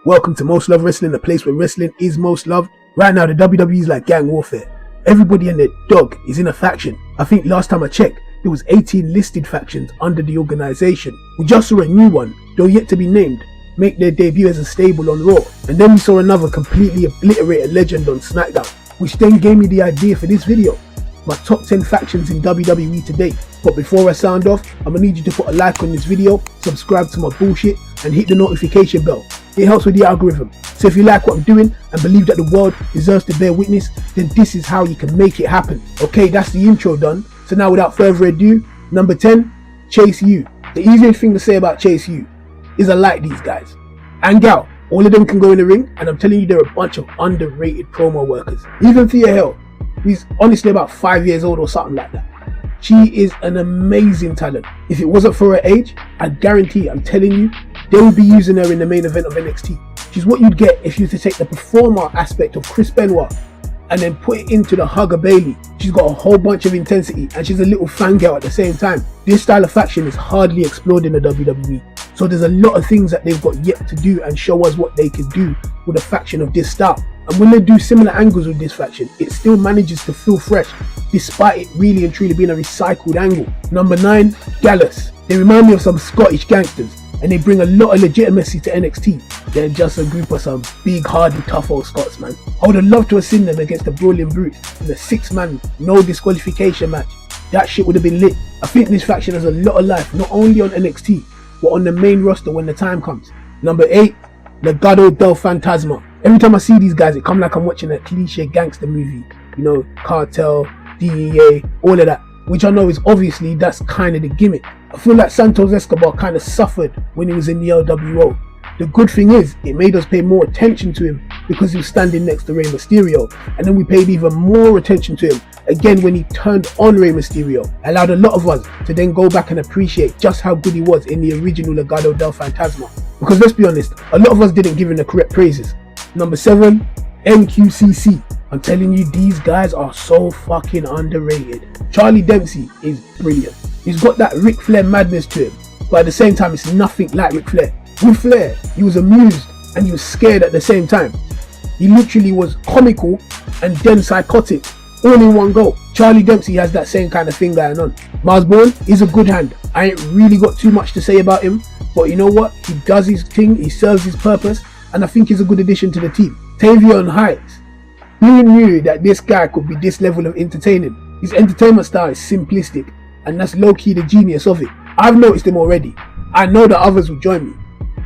Welcome to Most Loved Wrestling, the place where wrestling is most loved. Right now, the WWE is like gang warfare. Everybody and their dog is in a faction. I think last time I checked, there was 18 listed factions under the organization. We just saw a new one, though yet to be named, make their debut as a stable on Raw. And then we saw another completely obliterated legend on SmackDown, which then gave me the idea for this video. My top 10 factions in WWE today. But before I sound off, I'm gonna need you to put a like on this video, subscribe to my bullshit, and hit the notification bell. It helps with the algorithm. So if you like what I'm doing and believe that the world deserves to bear witness, then this is how you can make it happen. Okay, that's the intro done. So now without further ado, number 10, Chase U. The easiest thing to say about Chase U is I like these guys. And gal, all of them can go in the ring, and I'm telling you they're a bunch of underrated promo workers. Even Thea Hale, who's honestly about 5 years old or something like that. She is an amazing talent. If it wasn't for her age, I guarantee, I'm telling you, they would be using her in the main event of NXT. She's what you'd get if you were to take the performer aspect of Chris Benoit and then put it into the Hugger Bailey. She's got a whole bunch of intensity and she's a little fangirl at the same time. This style of faction is hardly explored in the WWE. So there's a lot of things that they've got yet to do and show us what they can do with a faction of this style. And when they do similar angles with this faction, it still manages to feel fresh, despite it really and truly being a recycled angle. Number 9, Gallus. They remind me of some Scottish gangsters, and they bring a lot of legitimacy to NXT. They're just a group of some big, hardy, tough old Scots, man. I would have loved to have seen them against the Brawling Brutes in a 6-man, no disqualification match. That shit would have been lit. I think this faction has a lot of life, not only on NXT, but on the main roster when the time comes. Number 8, Legado Del Fantasma. Every time I see these guys, it comes like I'm watching a cliche gangster movie. You know, cartel, DEA, all of that. Which I know is obviously, that's kind of the gimmick. I feel like Santos Escobar kind of suffered when he was in the LWO. The good thing is, it made us pay more attention to him because he was standing next to Rey Mysterio. And then we paid even more attention to him again when he turned on Rey Mysterio. Allowed a lot of us to then go back and appreciate just how good he was in the original Legado Del Fantasma. Because let's be honest, a lot of us didn't give him the correct praises. Number 7, MQCC. I'm telling you, these guys are so fucking underrated. Charlie Dempsey is brilliant. He's got that Ric Flair madness to him, but at the same time, it's nothing like Ric Flair. With Flair, he was amused and he was scared at the same time. He literally was comical and then psychotic, all in one go. Charlie Dempsey has that same kind of thing going on. Mars Bourne is a good hand. I ain't really got too much to say about him, but you know what? He does his thing, he serves his purpose, and I think he's a good addition to the team. Tavion Heights. Who knew that this guy could be this level of entertaining? His entertainment style is simplistic, and that's low-key the genius of it. I've noticed him already. I know that others will join me.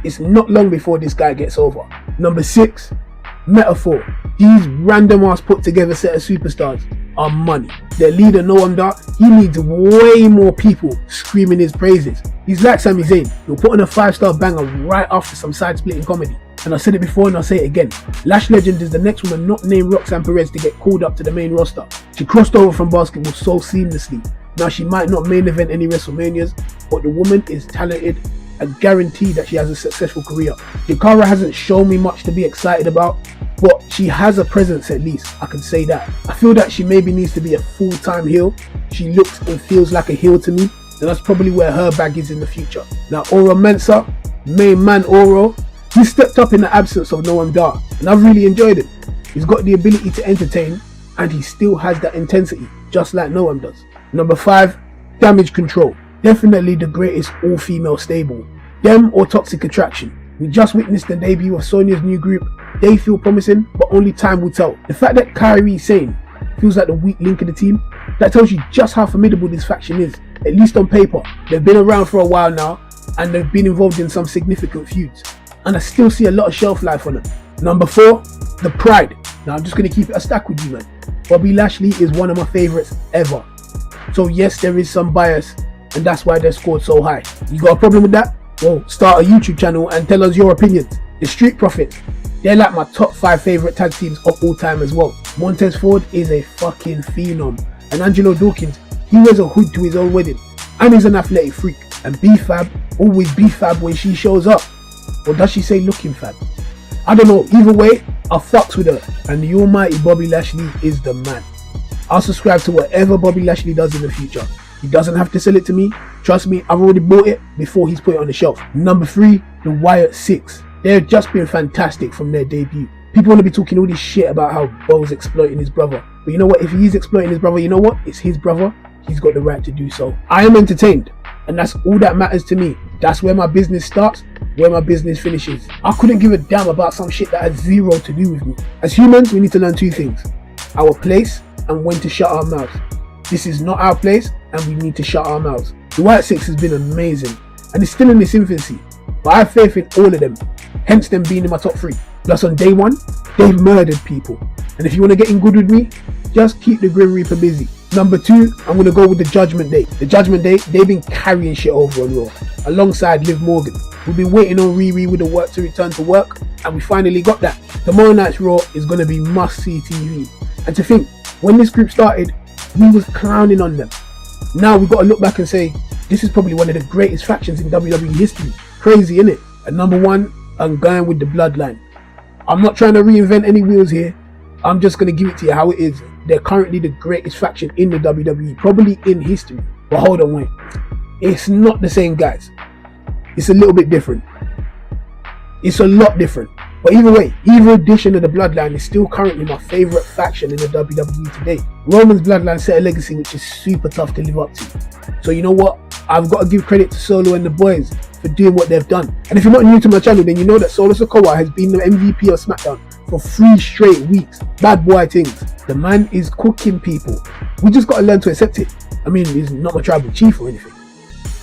It's not long before this guy gets over. Number 6, Metaphor. These random ass put together set of superstars are money. Their leader, Noam Dar, he needs way more people screaming his praises. He's like Sami Zayn. He'll put on a 5-star banger right after some side-splitting comedy. And I said it before and I'll say it again. Lash Legend is the next woman not named Roxanne Perez to get called up to the main roster. She crossed over from basketball so seamlessly. Now she might not main event any WrestleManias, but the woman is talented. I guarantee that she has a successful career. Jakara hasn't shown me much to be excited about, but she has a presence at least, I can say that. I feel that she maybe needs to be a full-time heel. She looks and feels like a heel to me, and that's probably where her bag is in the future. Now Oro Mensah, main man Oro, he stepped up in the absence of Noam Dar, and I've really enjoyed him. He's got the ability to entertain, and he still has that intensity, just like Noam does. Number 5, Damage Control. Definitely the greatest all-female stable. Them or Toxic Attraction. We just witnessed the debut of Sonya's new group. They feel promising, but only time will tell. The fact that Kairi Sane feels like the weak link in the team, that tells you just how formidable this faction is, at least on paper. They've been around for a while now, and they've been involved in some significant feuds. And I still see a lot of shelf life on them. Number 4, The Pride. Now I'm just going to keep it a stack with you, man. Bobby Lashley is one of my favourites ever. So yes, there is some bias, and that's why they're scored so high. You got a problem with that? Well, start a YouTube channel and tell us your opinions. The Street Profits, they're like my top 5 favourite tag teams of all time as well. Montez Ford is a fucking phenom. And Angelo Dawkins, he wears a hood to his own wedding. And he's an athletic freak. And B-Fab, always B-Fab when she shows up. Or does she say looking fab? I don't know, either way, I fucks with her. And the almighty Bobby Lashley is the man. I'll subscribe to whatever Bobby Lashley does in the future. He doesn't have to sell it to me. Trust me, I've already bought it before he's put it on the shelf. Number 3, the Wyatt Six. They've just been fantastic from their debut. People want to be talking all this shit about how Bo's exploiting his brother. But you know what? If he's exploiting his brother, you know what? It's his brother. He's got the right to do so. I am entertained. And that's all that matters to me. That's where my business starts, where my business finishes. I couldn't give a damn about some shit that has zero to do with me. As humans, we need to learn two things. Our place and when to shut our mouths. This is not our place and we need to shut our mouths. The Wyatt Six has been amazing and it's still in its infancy. But I have faith in all of them. Hence them being in my top 3. Plus on day 1, they've murdered people. And if you want to get in good with me, just keep the Grim Reaper busy. Number 2, I'm going to go with the Judgment Day. The Judgment Day, they've been carrying shit over on Raw, alongside Liv Morgan. We've been waiting on Riri with the work to return to work, and we finally got that. Tomorrow night's Raw is going to be must-see TV. And to think, when this group started, we was clowning on them. Now we've got to look back and say, this is probably one of the greatest factions in WWE history. Crazy, innit? And number 1, I'm going with the Bloodline. I'm not trying to reinvent any wheels here. I'm just going to give it to you how it is. They're currently the greatest faction in the WWE, probably in history. But hold on, wait. It's not the same, guys. It's a little bit different. It's a lot different. But either way, either edition of the Bloodline is still currently my favourite faction in the WWE today. Roman's Bloodline set a legacy which is super tough to live up to. So you know what? I've got to give credit to Solo and the boys for doing what they've done. And if you're not new to my channel, then you know that Solo Sikoa has been the MVP of SmackDown for 3 straight weeks. Bad boy things. The man is cooking people. We just got to learn to accept it. I mean, he's not my tribal chief or anything.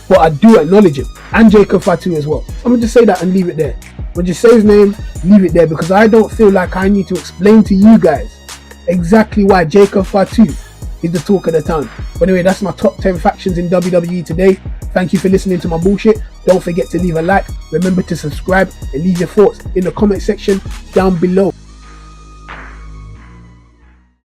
But I do acknowledge him. And Jacob Fatu as well. I'm going to just say that and leave it there. But just say his name, leave it there, because I don't feel like I need to explain to you guys exactly why Jacob Fatu is the talk of the town. But anyway, that's my top 10 factions in WWE today. Thank you for listening to my bullshit. Don't forget to leave a like. Remember to subscribe and leave your thoughts in the comment section down below.